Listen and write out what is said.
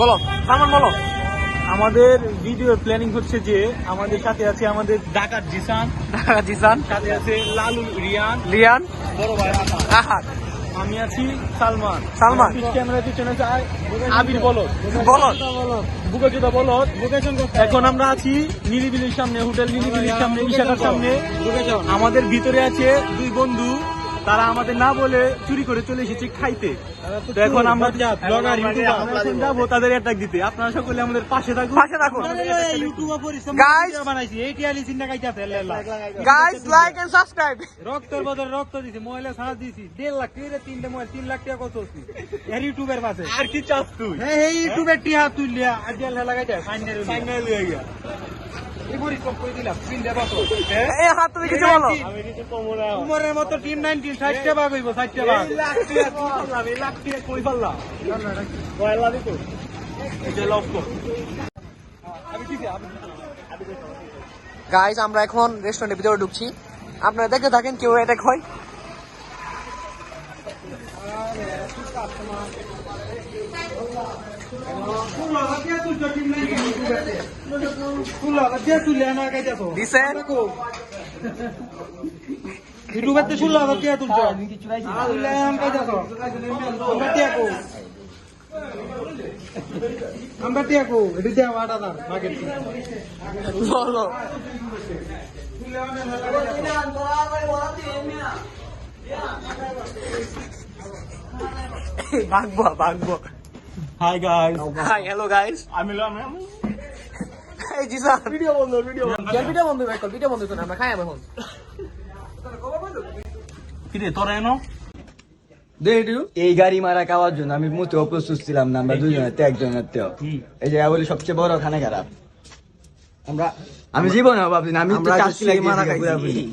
বলো সালমান বলো। আমাদের ভিডিও প্ল্যানিং হচ্ছে যে আমাদের সাথে আছে আমাদের ঢাকার জিসান, সাথে আছে লালু রিয়ান, বড় ভাই আহাদ, আমি আছি সালমান। ক্যামেরার পিছনে আছে আবির বলদ বুকাজুদা বলদ। এখন আমরা আছি নিরিবিলির সামনে, হোটেল নিরিবিলির সামনে, ইশাকার সামনে। আমাদের ভিতরে আছে দুই বন্ধু, তারা আমাদের না বলে চুরি করে চলে এসেছে খাইতে। তো এখন আমরা যাবো তাদের অ্যাটাক দিতে। আপনারা সকলে আমাদের পাশে থাকুন। Guys like and subscribe. রক্তের বদলে রক্ত দিছি, মহিলা ছাড় দিছি 1.5 লাখ টাকা, 3 মহিলা 3 লাখ টাকা কত হচ্ছে এর ইউটিউবের পাশে। আর কি চাস তুই? এই ইউটিউবের টিহা তুইলিয়া আজেল লাগাইতে ফাইনাল হয়ে গিয়া এগুরি কম কই দিলাম 3 দেব তো। এই হাত তুমি কিছু বলো। আমি কিছু কমরা উমরের মতো টিম 19 60 টা ভাগ হইব, 60 টা ভাগ। এই লাখ টাকা কই পারলা কয়লা দিত এটা লক কর। আমি ঠিক আছে। গাইস আমরা এখন রেস্টুরেন্টের ভিতরে ঢুকছি, আপনারা দেখতে থাকেন কেউ অ্যাটাক হয়। ইউটিউবে 16,000 টাকা তুলছো, আমরা টিয়াকো এটা দেওয়া 8,000 বাগের বলো ভাগবো। Hi guys, hi hello guys, আমি এই জিসান ভিডিও বন্ধ ভিডিও বন্ধ করে আমরা খাই এখন। কিরে তোরা এনো এই গাড়ি মারা খাওয়ার জন্য আমি মোটেও প্রস্তুত ছিলাম না। আমরা দুজনের একজনের এই যে বলি সবচেয়ে বড় খানা খারাপ। আমি জীবনে ভাবছি না, আমি তো চাচ্ছি মারা খাইছি।